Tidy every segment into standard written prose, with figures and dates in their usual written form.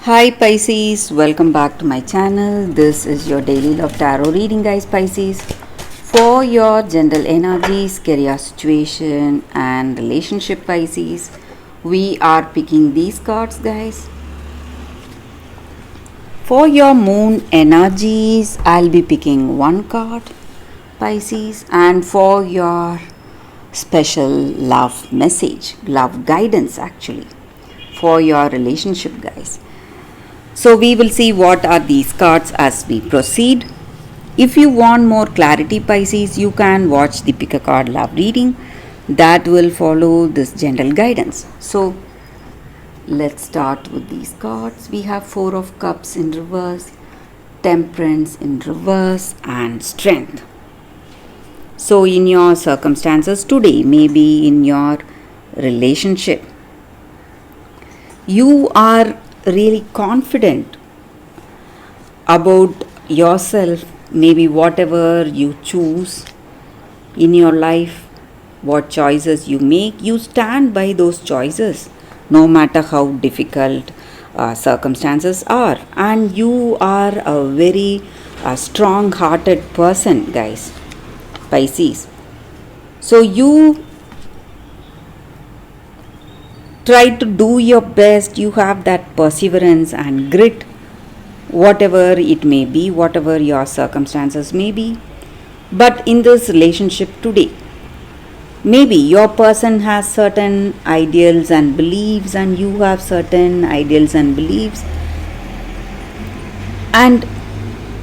Hi Pisces, welcome back to my channel. This is your daily love tarot reading, guys. Pisces, for your general energies, career situation, and relationship. Pisces, we are picking these cards, guys. For your moon energies, I'll be picking one card, Pisces, and for your special love message, love guidance, actually, for your relationship, guys. So we will see what are these cards as we proceed. If you want more clarity, Pisces, you can watch the pick a card love reading that will follow this general guidance. So let's start with these cards. We have Four of Cups in reverse, Temperance in reverse, and Strength. So in your circumstances today, maybe in your relationship, you are really confident about yourself, maybe whatever you choose in your life, what choices you make, you stand by those choices no matter how difficult circumstances are, and you are a very strong hearted person, guys, Pisces. So you try to do your best, you have that perseverance and grit, whatever it may be, whatever your circumstances may be. But in this relationship today, maybe your person has certain ideals and beliefs, and you have certain ideals and beliefs, and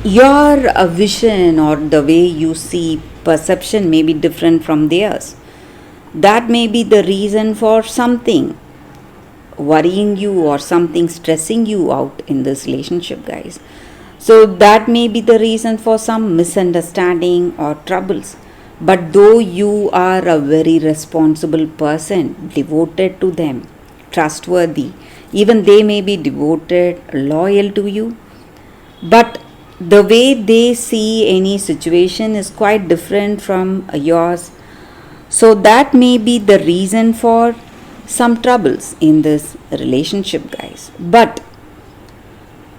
your vision or the way you see perception may be different from theirs. That may be the reason for something worrying you or something stressing you out in this relationship, guys. So that may be the reason for some misunderstanding or troubles. But though you are a very responsible person, devoted to them, trustworthy, even they may be devoted, loyal to you, but the way they see any situation is quite different from yours. So that may be the reason for some troubles in this relationship, guys. But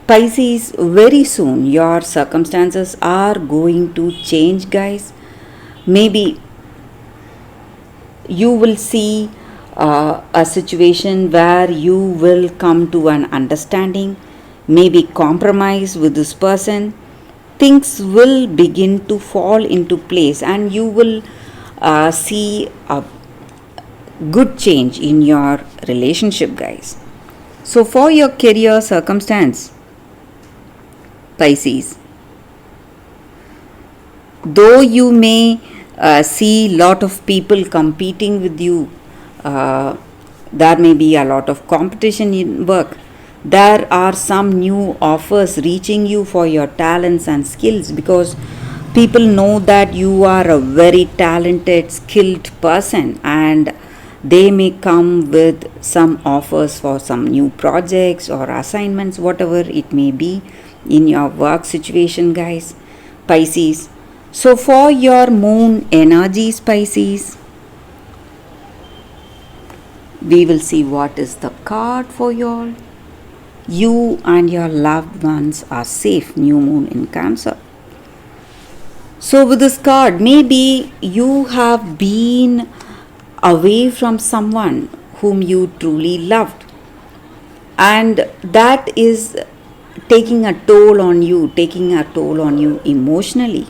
Pisces, very soon your circumstances are going to change, guys. Maybe you will see a situation where you will come to an understanding, maybe compromise with this person. Things will begin to fall into place, and you will see a good change in your relationship, guys. So for your career circumstance, Pisces, though you may see lot of people competing with you, uh, there may be a lot of competition in work, there are some new offers reaching you for your talents and skills, because people know that you are a very talented, skilled person, and they may come with some offers for some new projects or assignments, whatever it may be in your work situation, guys, Pisces. So for your moon energies, Pisces, we will see what is the card for y'all. You and your loved ones are safe. New moon in Cancer. So with this card, maybe you have been away from someone whom you truly loved, and that is taking a toll on you emotionally.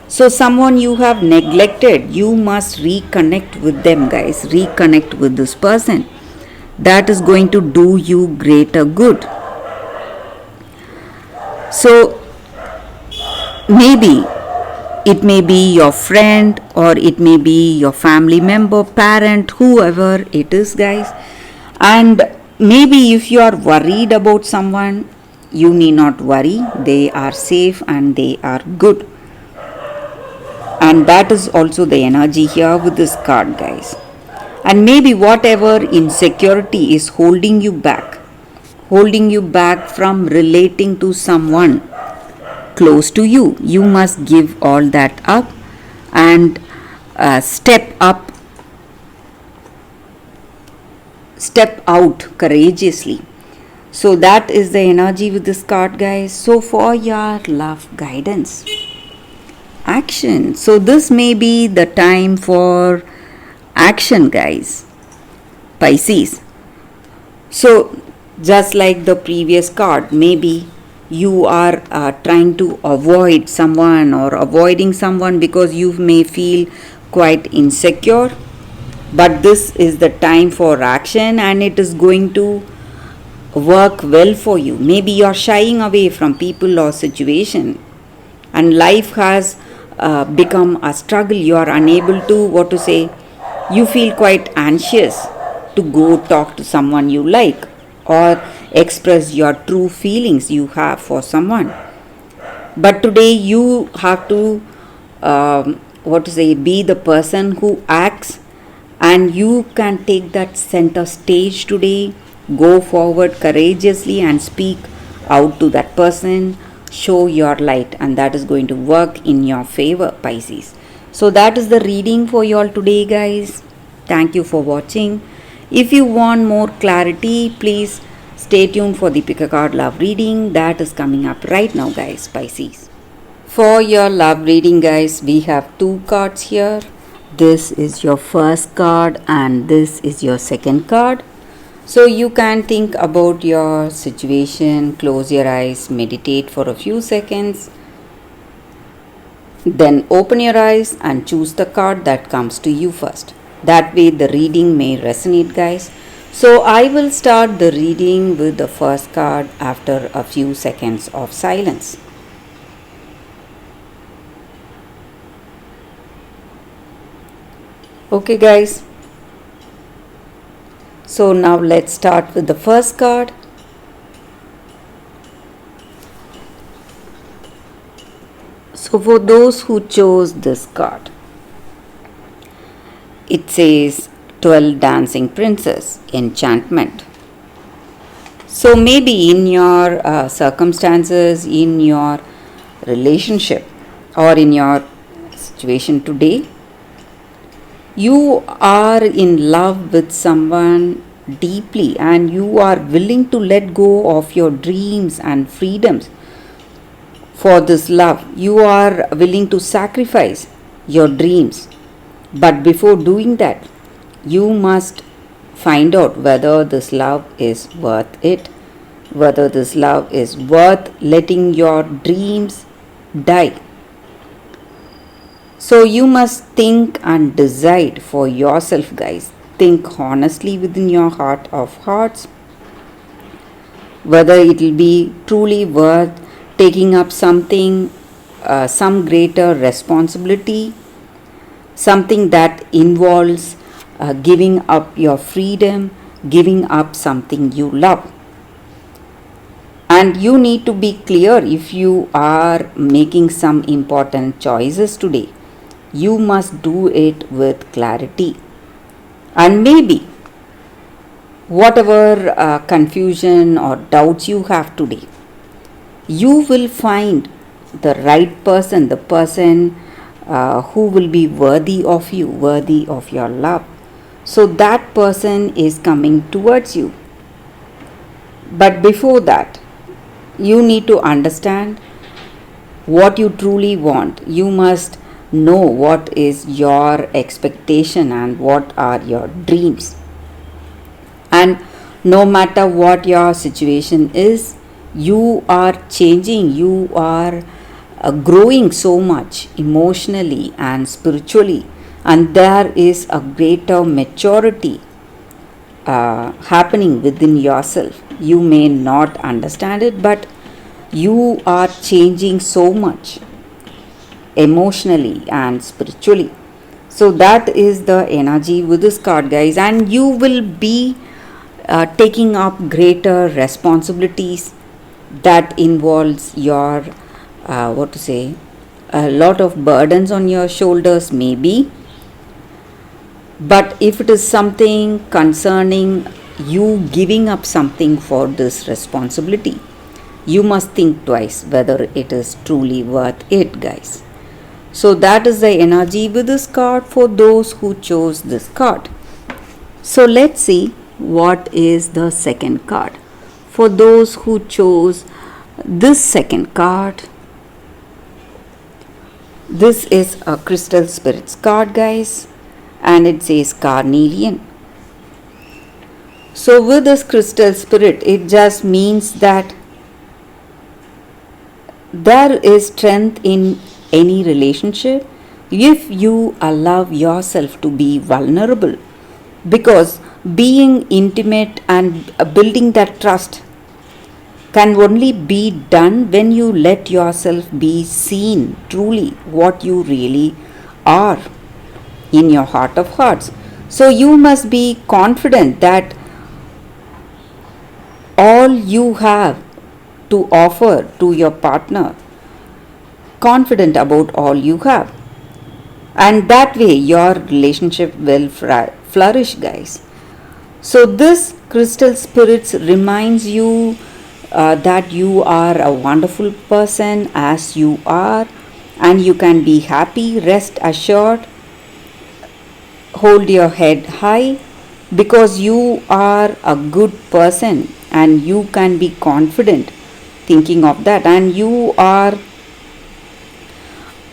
So someone you have neglected, you must reconnect with them, guys. Reconnect with this person. That is going to do you greater good. So maybe it may be your friend, or it may be your family member, parent, whoever it is, guys. And maybe if you are worried about someone, you need not worry. They are safe and they are good. And that is also the energy here with this card, guys. And maybe whatever insecurity is holding you back from relating to someone close to you, you must give all that up and step out courageously. So that is the energy with this card, guys. So for your love guidance, action. So this may be the time for action, guys. Pisces. So just like the previous card, maybe you are trying to avoid someone or avoiding someone because you may feel quite insecure, but this is the time for action and it is going to work well for you. Maybe you're shying away from people or situation and life has become a struggle. You are unable to, what to say, you feel quite anxious to go talk to someone you like or express your true feelings you have for someone. But today you have to, what to say, be the person who acts, and you can take that center stage today. Go forward courageously and speak out to that person. Show your light, and that is going to work in your favor, Pisces. So that is the reading for you all today, guys. Thank you for watching. If you want more clarity, please stay tuned for the pick a card love reading that is coming up right now, guys, Pisces. For your love reading, guys, we have two cards here. This is your first card and this is your second card. So you can think about your situation, close your eyes, meditate for a few seconds, then open your eyes and choose the card that comes to you first. That way the reading may resonate, guys. So I will start the reading with the first card after a few seconds of silence. Okay, guys. So now let's start with the first card. So for those who chose this card, it says 12 Dancing Princess, Enchantment. So maybe in your circumstances, in your relationship or in your situation today, you are in love with someone deeply and you are willing to let go of your dreams and freedoms for this love. You are willing to sacrifice your dreams. But before doing that, you must find out whether this love is worth it, whether this love is worth letting your dreams die. So you must think and decide for yourself, guys. Think honestly within your heart of hearts whether it will be truly worth taking up something, some greater responsibility, something that involves giving up your freedom, giving up something you love. And you need to be clear if you are making some important choices today. You must do it with clarity. And maybe whatever confusion or doubts you have today, you will find the right person, the person who will be worthy of you, worthy of your love. So that person is coming towards you. But before that, you need to understand what you truly want. You must know what is your expectation and what are your dreams. And no matter what your situation is, you are changing, you are growing so much emotionally and spiritually, and there is a greater maturity happening within yourself. You may not understand it, but you are changing so much emotionally and spiritually. So that is the energy with this card, guys, and you will be taking up greater responsibilities that involves your a lot of burdens on your shoulders maybe. But if it is something concerning you giving up something for this responsibility, you must think twice whether it is truly worth it, guys. So that is the energy with this card for those who chose this card. So let's see what is the second card. For those who chose this second card, this is a Crystal Spirits card, guys, and it says Carnelian. So, with this Crystal Spirit, it just means that there is strength in any relationship if you allow yourself to be vulnerable, because being intimate and building that trust can only be done when you let yourself be seen truly what you really are in your heart of hearts. So you must be confident that all you have to offer to your partner, confident about all you have, and that way your relationship will flourish, guys. So this Crystal Spirits reminds you that you are a wonderful person as you are, and you can be happy, rest assured, hold your head high, because you are a good person and you can be confident thinking of that, and you are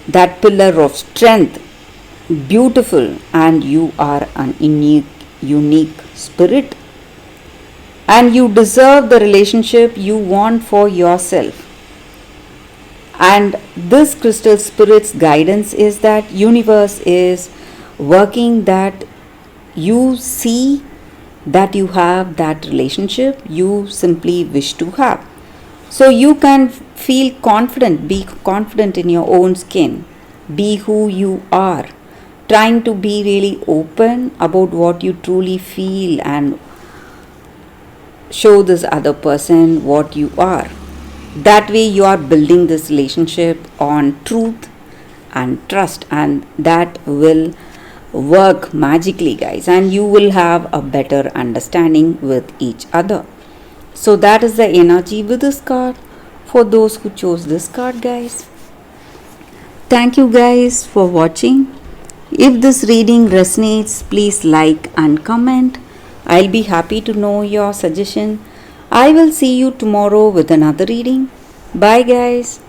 that pillar of strength, beautiful, and you are an unique spirit, and you deserve the relationship you want for yourself. And this Crystal Spirit's guidance is that universe is working that you see that you have that relationship you simply wish to have. So you can feel confident, be confident in your own skin, be who you are, trying to be really open about what you truly feel and show this other person what you are. That way you are building this relationship on truth and trust, and that will work magically, guys, and you will have a better understanding with each other. So that is the energy with this card for those who chose this card, guys. Thank you guys for watching. If this reading resonates, please like and comment. I'll be happy to know your suggestion. I will see you tomorrow with another reading. Bye guys.